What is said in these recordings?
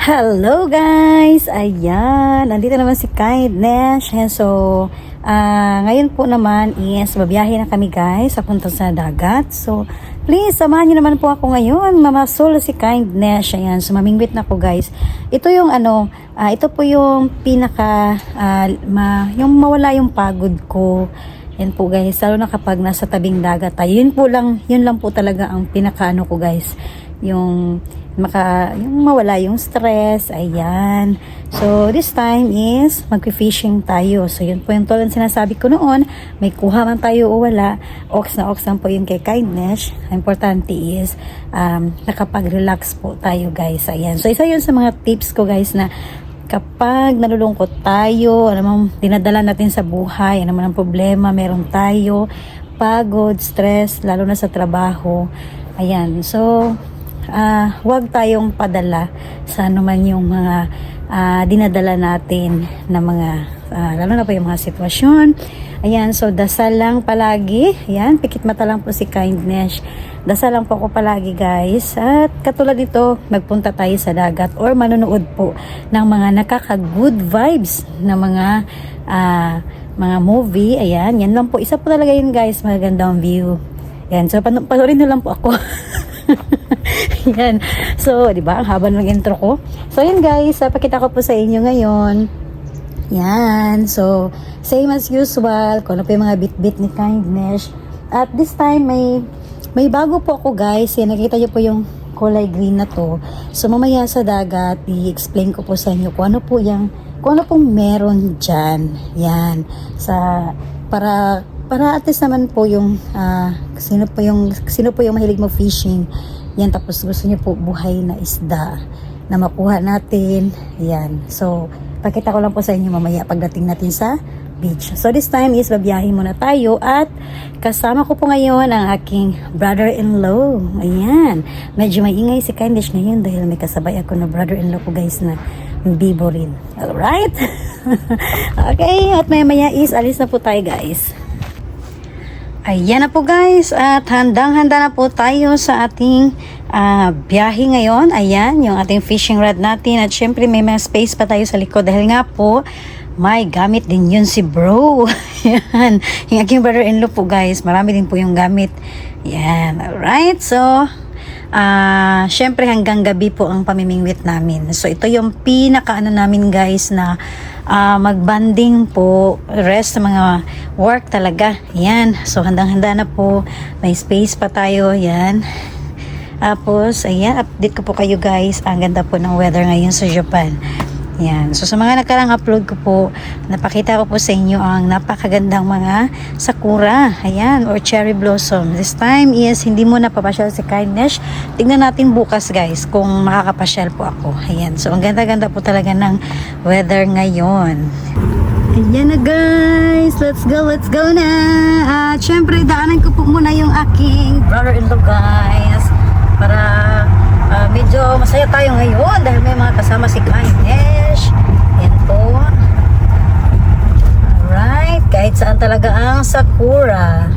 Hello guys! Ayan, nandito naman si Kindness. So, ngayon po naman is babiyahe na kami guys, papunta sa dagat. So, please, samahan nyo naman po ako ngayon. Mamasol si Kindness. Ayan, so mamingwit na ako guys. Ito yung ito po yung pinaka, yung mawala yung pagod ko. Yan po guys, lalo na kapag nasa tabing dagat tayo. Yun lang po talaga ang pinaka ko guys. Yung mawala yung stress. Ayan. So, this time is mag-fishing tayo. So, yun po yung tulad sinasabi ko noon. May kuha man tayo o wala. Ox na ox lang po yung kay Kindness. Ang importante is nakapag-relax po tayo guys. Ayan. So, isa yun sa mga tips ko guys na kapag nalulungkot tayo, dinadala natin sa buhay, ano man ang problema, meron tayo, pagod, stress, lalo na sa trabaho. Ayan. So, huwag tayong padala sa anuman yung mga dinadala natin na mga lalo na po yung mga sitwasyon. Ayan, so dasal lang palagi. Ayan, pikit mata lang po si Kindness. Dasal lang po ako palagi guys. At katulad nito, magpunta tayo sa dagat or manonood po ng mga nakaka-good vibes na mga movie. Ayan, yan lang po. Isa po talaga yun guys, magandang view. Ayan, so panoorin na lang po ako. Yan. So, di ba? Ang haba ng intro ko. So, yun guys. Pakita ko po sa inyo ngayon. Yan. So, same as usual. Kung ano po yung mga bit-bit ni Kindness. At this time, may bago po ako guys. Yan. Nakita nyo po yung kulay green na to. So, mamaya sa dagat, i-explain ko po sa inyo kung ano pong meron dyan. Yan. Para at least naman po yung sino po yung mahilig mo fishing. Yan, tapos gusto niyo po buhay na isda na makuha natin. Yan. So, pakita ko lang po sa inyo mamaya pagdating natin sa beach. So, this time is babiyahin muna tayo at kasama ko po ngayon ang aking brother-in-law. Ayan. Medyo maingay si Kindness ngayon dahil may kasabay ako na brother-in-law ko guys na bibo rin. Alright? Okay. At maya is alis na po tayo guys. Ayan na po guys, at handang-handa na po tayo sa ating biyahe ngayon. Ayan, yung ating fishing rod natin. At syempre may mga space pa tayo sa likod dahil nga po, may gamit din yun si bro. Ayan, yung aking brother-in-law po guys, marami din po yung gamit. Ayan, alright. So, syempre hanggang gabi po ang pamimingwit namin. So, ito yung pinaka namin guys na magbanding po, rest sa mga work talaga. Yan. So, handang-handa na po. May space pa tayo. Yan. Tapos, ayan, update ko po kayo guys. Ang ganda po ng weather ngayon sa Japan. Yan. So, sa mga nakarang upload ko po, napakita ko po sa inyo ang napakagandang mga sakura. Ayan, or cherry blossom. This time is, hindi mo napapasyal si Kindness. Tignan natin bukas guys, kung makakapasyal po ako. Ayan. So, ang ganda-ganda po talaga ng weather ngayon. Ayan na guys. Let's go na. At syempre, daanan ko po muna yung aking brother-in-law guys. Para medyo masaya tayo ngayon dahil may mga kasama si Kindness. Yan po. Alright. Kahit saan talaga ang sakura.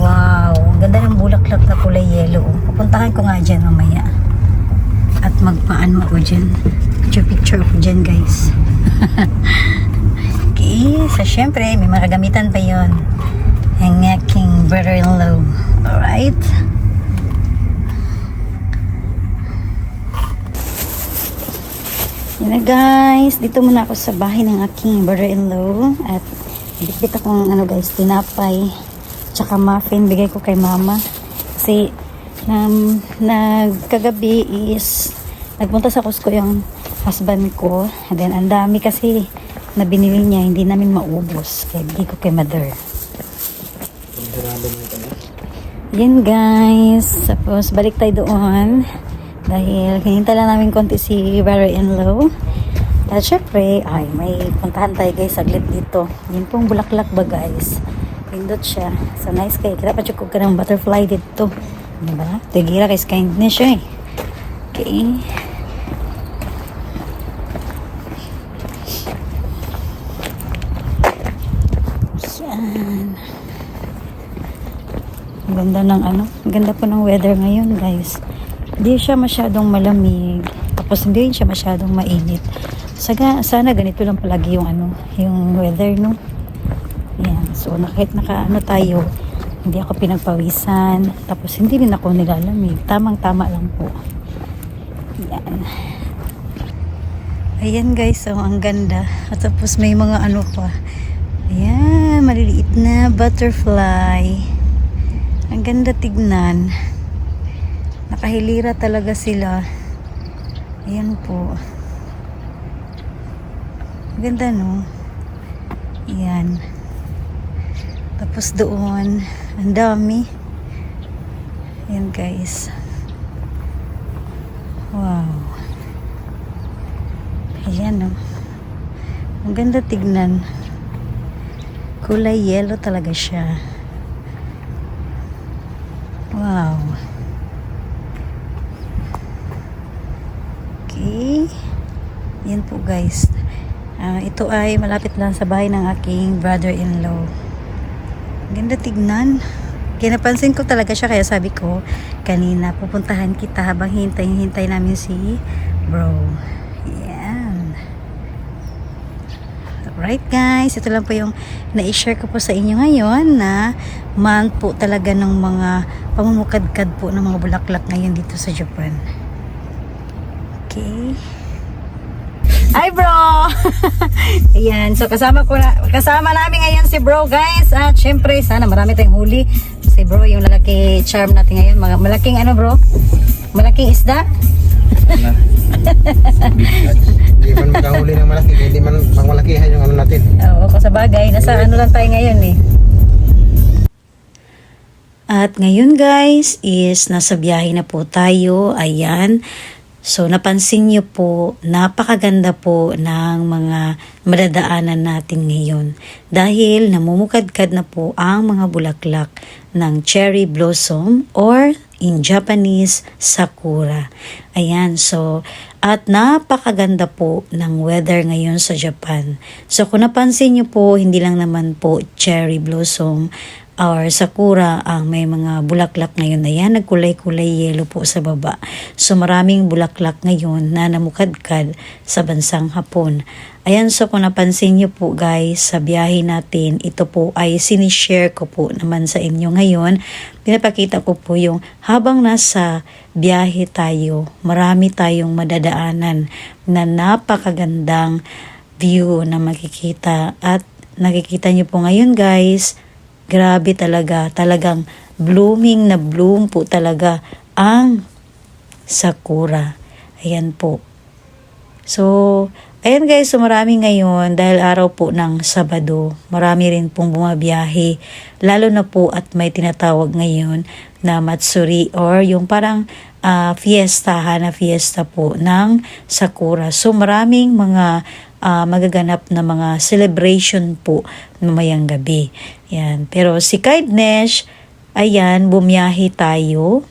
Wow. Ang ganda ng bulaklak na kulay yellow. Pupuntahan ko nga dyan mamaya. At magpaano ako dyan. Picture ako dyan guys. Okay. So syempre may mga gamitan pa yun. Ang aking brother-in-law. Alright. Yan na guys, dito muna ako sa bahay ng aking brother-in-law at bit-bit akong guys, tinapay tsaka muffin, bigay ko kay mama kasi nagkagabi is nagpunta sa Costco yung husband ko and then ang dami kasi na binili niya, hindi namin maubos kaya bigay ko kay mother. Yan guys, tapos balik tayo doon dahil hinintay lang namin konti si brother-in-law. At syempre, may puntahan tayo guys saglit dito. Yun pong bulaklak ba guys. Pindot siya. So nice kayo. Kaya pa-chukog ka ng butterfly dito. Diba? Tigira guys, Kindness siya eh. Okay. Yan. Ang ganda ng ang ganda po ng weather ngayon guys. Hindi siya masyadong malamig. tapos hindi rin siya masyadong mainit. Sana ganito lang palagi yung yung weather, no? Yan. So kahit tayo, hindi ako pinagpawisan, tapos hindi rin ako nilalamig. Tamang-tama lang po. Yan. Ayan guys, so ang ganda. At tapos may mga pa. Ayan, maliliit na butterfly. Ang ganda tignan. Nakahilira talaga sila. Ayan po. Ganda, no? Ayan. Tapos doon, ang dami. Ayan guys. Wow. Ayan, no? Ang ganda tignan. Kulay yellow talaga siya. Wow. Okay. Yan po guys. Ito ay malapit lang sa bahay ng aking brother-in-law. Ganda tignan. Kaya napansin ko talaga siya, kaya sabi ko kanina pupuntahan kita habang hintay namin si bro. Yan. Alright guys, ito lang po yung na-share ko po sa inyo ngayon na month po talaga ng mga pamumukadkad po ng mga bulaklak ngayon dito sa Japan. Okay. Hi bro! Ayan, so kasama namin ngayon si bro guys. At syempre, sana marami tayong huli. Si bro, yung lalaki charm natin ngayon. Malaking bro? Malaking isda? Hindi man makahuli ng malaki, hindi man pangmalakihan yung natin. Oo, sa bagay. Nasa lang tayo ngayon eh. At ngayon guys, is nasa biyahe na po tayo. Ayan. So, napansin niyo po, napakaganda po ng mga madadaanan natin ngayon. Dahil namumukadkad na po ang mga bulaklak ng cherry blossom or in Japanese, sakura. Ayan, so, at napakaganda po ng weather ngayon sa Japan. So, kung napansin niyo po, hindi lang naman po cherry blossom or sakura ang may mga bulaklak ngayon. Ayan, nagkulay-kulay yellow po sa baba. So maraming bulaklak ngayon na namukadkad sa bansang Hapon. Ayan, so kung napansin niyo po guys, sa biyahe natin, ito po ay sinishare ko po naman sa inyo ngayon. Pinapakita ko po yung habang nasa biyahe tayo, marami tayong madadaanan na napakagandang view na makikita. At nakikita niyo po ngayon guys, grabe talaga, talagang blooming na bloom po talaga ang sakura. Ayan po. So, ayan guys, so marami ngayon dahil araw po ng Sabado, marami rin pong bumabiyahe. Lalo na po at may tinatawag ngayon na Matsuri or yung parang fiesta po ng sakura. So, maraming mga magaganap na mga celebration po mamayang gabi. Yan. Pero si Kindness, ayan, bumiyahe tayo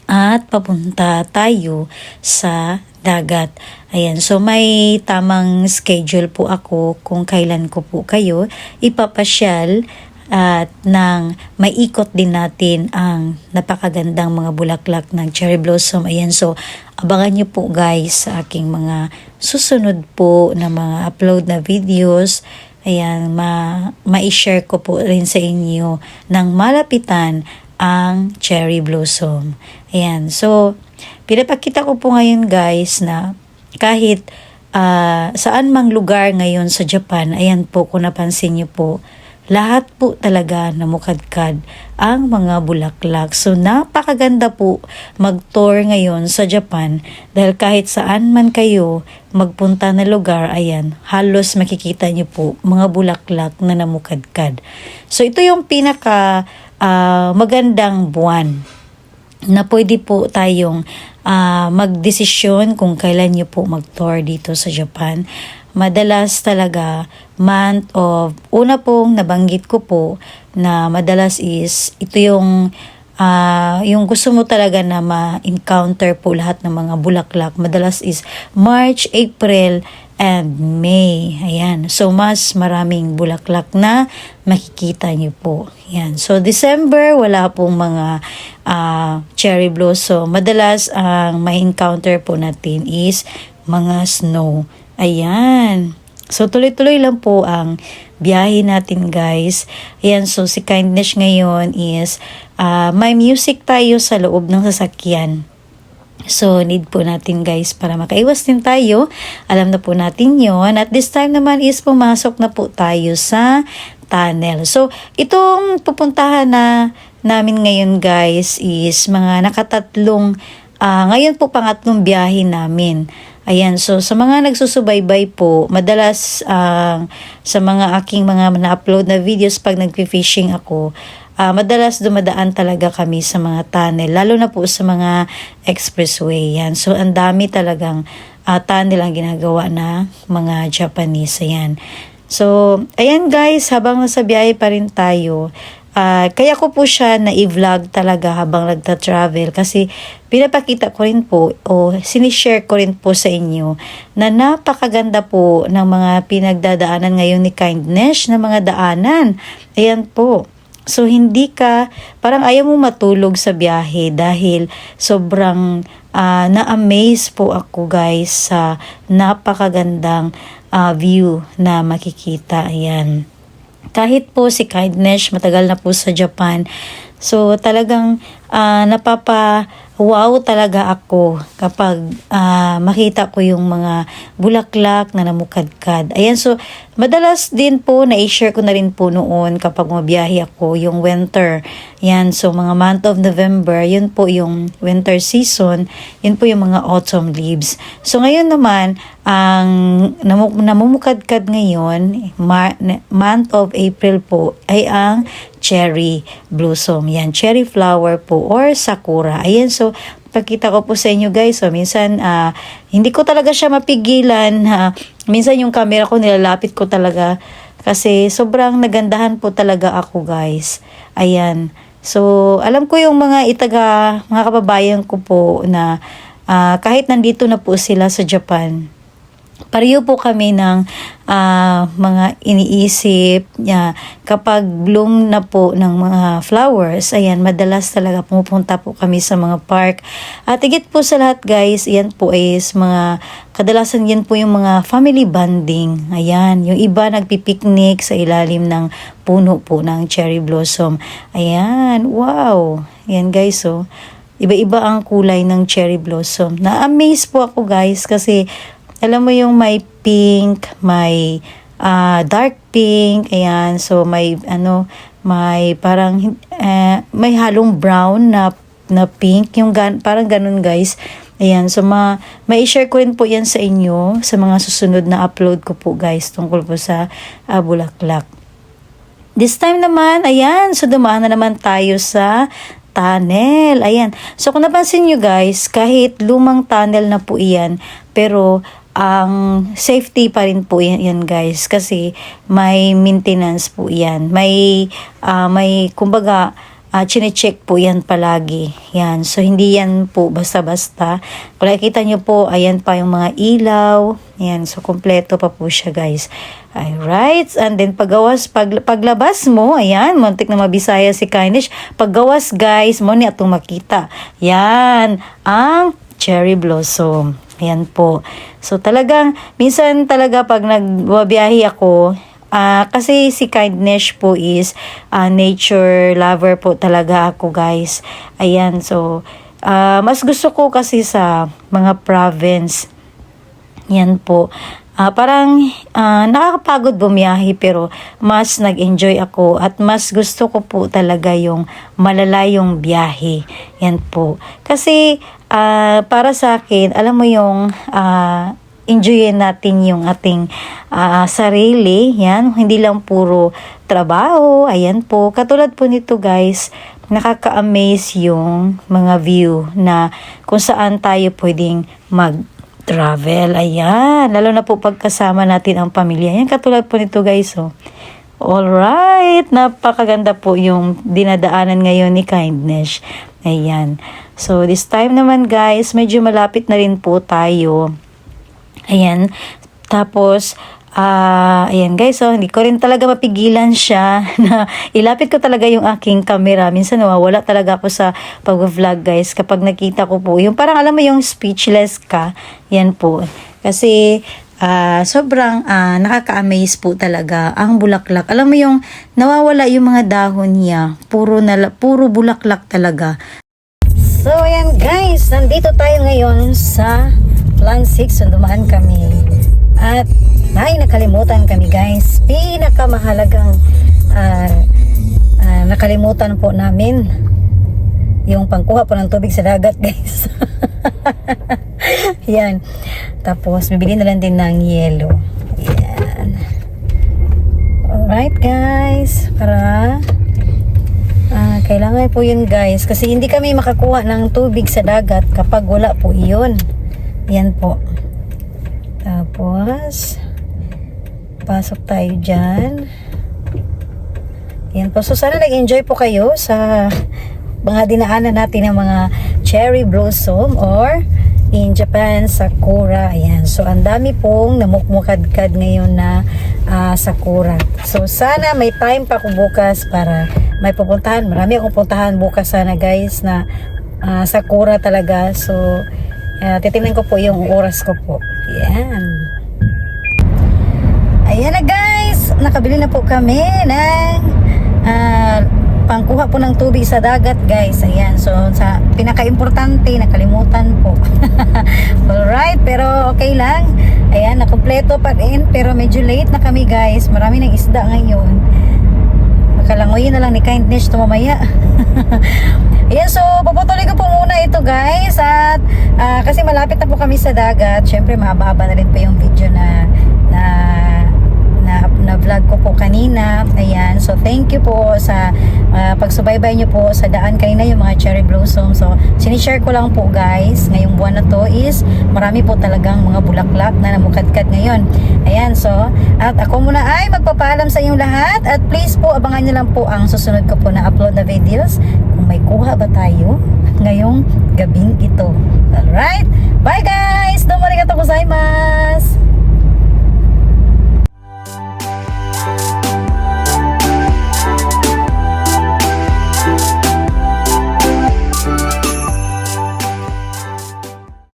at papunta tayo sa dagat. Ayan, so may tamang schedule po ako kung kailan ko po kayo ipapasyal at nang maikot din natin ang napakagandang mga bulaklak ng cherry blossom. Ayan, so abangan nyo po guys sa aking mga susunod po na mga upload na videos. Ayan, ma-share ko po rin sa inyo ng malapitan ang cherry blossom. Ayan, so pinapakita ko po ngayon guys na kahit saan mang lugar ngayon sa Japan, ayan po kung napansin nyo po, lahat po talaga namukadkad ang mga bulaklak. So napakaganda po mag-tour ngayon sa Japan dahil kahit saan man kayo magpunta na lugar, ayan, halos makikita nyo po mga bulaklak na namukadkad. So ito yung pinaka magandang buwan na pwede po tayong magdesisyon kung kailan nyo po mag-tour dito sa Japan. Madalas talaga month of, una pong nabanggit ko po na madalas is ito yung gusto mo talaga na ma-encounter po lahat ng mga bulaklak. Madalas is March, April, and May. Ayan. So, mas maraming bulaklak na makikita niyo po. Ayan. So, December, wala pong mga cherry blossom. Madalas, ang may encounter po natin is mga snow. Ayan. So, tuloy-tuloy lang po ang biyahe natin, guys. Ayan, so si Kindness ngayon is may music tayo sa loob ng sasakyan. So, need po natin, guys, para makaiwas din tayo. Alam na po natin yon. At this time naman is pumasok na po tayo sa tunnel. So, itong pupuntahan na namin ngayon, guys, is mga nakatatlong, ngayon po pangatlong biyahe namin. Ayan, so sa mga nagsusubaybay po, madalas sa mga aking mga na-upload na videos pag nag-fishing ako, madalas dumadaan talaga kami sa mga tunnel, lalo na po sa mga expressway. Yan. So ang dami talagang tunnel ang ginagawa na mga Japanese. Ayan. So, ayan guys, habang nasa biyahe pa rin tayo, kaya ko po siya na i-vlog talaga habang nagta-travel kasi pinapakita ko rin po o sinishare ko rin po sa inyo na napakaganda po ng mga pinagdadaanan ngayon ni Kindness na mga daanan. Ayan po. So, hindi ka, parang ayaw mo matulog sa biyahe dahil sobrang na-amaze po ako guys sa napakagandang view na makikita. Ayan. Kahit po si Kindness, matagal na po sa Japan. So, talagang wow talaga ako kapag makita ko yung mga bulaklak na namukadkad. Ayan, so madalas din po na-share ko na rin po noon kapag mabiyahe ako yung winter. Ayan, so mga month of November, yun po yung winter season, yun po yung mga autumn leaves. So ngayon naman, ang namumukadkad ngayon, month of April po, ay ang cherry blossom. Yan, cherry flower po or sakura. Ayan, so pakita ko po sa inyo guys. So minsan hindi ko talaga siya mapigilan. Minsan yung camera ko nilalapit ko talaga kasi sobrang nagandahan po talaga ako guys. Ayan. So alam ko yung mga kababayan ko po na kahit nandito na po sila sa Japan, pareho po kami ng mga iniisip kapag bloom na po ng mga flowers. Ayan, madalas talaga pumupunta po kami sa mga park. At higit po sa lahat guys, yan po is kadalasan yan po yung mga family bonding. Ayan, yung iba nagpipiknik sa ilalim ng puno po ng cherry blossom. Ayan, wow. Ayan guys, so iba-iba ang kulay ng cherry blossom. Na-amaze po ako guys kasi alam mo yung may pink, may dark pink, ayan, so may parang may halong brown na pink, yung parang ganun guys. Ayan, so may share ko rin po yan sa inyo sa mga susunod na upload ko po guys tungkol po sa bulaklak. This time naman, ayan, so dumaan na naman tayo sa tunnel. Ayan. So kung napansin nyo guys, kahit lumang tunnel na po iyan, pero ang safety pa rin po yan guys kasi may maintenance po yan. May kumbaga chine-check po yan palagi. Yan. So hindi yan po basta-basta. Kung nakikita nyo po, ayan pa yung mga ilaw. Yan. So kompleto pa po siya guys. Alright. And then paglabas mo, ayan, muntik na mabisaya si Kindness. Paggawas guys, mo ni atong makita. Yan. Ang cherry blossom. Ayan po. So talagang, minsan talaga pag nagbabiyahe ako, kasi si Kindness po is nature lover po talaga ako guys. Ayan, so mas gusto ko kasi sa mga province. Yan po. Parang nakakapagod bumiyahe pero mas nag-enjoy ako at mas gusto ko po talaga yung malalayong biyahe. Yan po. Kasi para sa akin, alam mo yung enjoyin natin yung ating sarili. Yan, hindi lang puro trabaho. Ayan po. Katulad po nito guys, nakaka-amaze yung mga view na kung saan tayo pwedeng travel. Ayan. Lalo na po pagkasama natin ang pamilya. Ayan, katulad po nito guys. So, alright. Napakaganda po yung dinadaanan ngayon ni Kindness. Ayan. So, this time naman guys, medyo malapit na rin po tayo. Ayan. Tapos, ayan guys, so hindi ko rin talaga mapigilan siya na ilapit ko talaga yung aking camera. Minsan nawawala talaga ako sa pag-vlog guys kapag nakita ko po. Yung parang alam mo yung speechless ka, yan po. Kasi sobrang nakaka-amaze po talaga ang bulaklak. Alam mo yung nawawala yung mga dahon niya. Puro bulaklak talaga. So ayan guys, nandito tayo ngayon sa Plan 6. So dumaan kami. At nakalimutan kami guys. Pinakamahalagang nakalimutan po namin yung pangkuha po ng tubig sa dagat guys. Yan. Tapos bibili na lang din ng yelo. Yan. Alright guys. Para kailangan po yun guys. Kasi hindi kami makakuha ng tubig sa dagat kapag wala po iyon. Yan po. Tapos pasok tayo dyan. Yan po. So sana nag-enjoy po kayo sa mga dinaanan natin ng mga cherry blossom or in Japan, sakura. Ayan. So ang dami pong namukmukadkad ngayon na sakura. So sana may time pa ako bukas para may pupuntahan. Marami akong puntahan bukas sana guys na sakura talaga. So titingnan ko po yung oras ko po. Ayan. Ayan na guys. Nakabili na po kami ng pangkuha po ng tubig sa dagat guys. Ayan. So sa pinaka-importante nakalimutan po. Alright. Pero okay lang. Ayan. Nakompleto pa rin. Pero medyo late na kami guys. Marami ng isda ngayon. Makalangoyin na lang ni Kindness to mamaya. Ayan, so puputuloy ko po muna ito guys. At kasi malapit na po kami sa dagat. Syempre mahaba-haba na rin pa yung video na vlog ko po kanina. Ayan, so thank you po sa pagsubaybay nyo po sa daan kanina yung mga cherry blossom. So sinishare ko lang po guys, ngayong buwan na to is marami po talagang mga bulaklak na namukadkad ngayon. Ayan, so at ako muna ay magpapaalam sa inyong lahat at please po abangan nyo lang po ang susunod ko po na upload na videos kung may kuha ba tayo ngayong gabing ito. Alright, bye guys! Domo arigatou gozaimasu!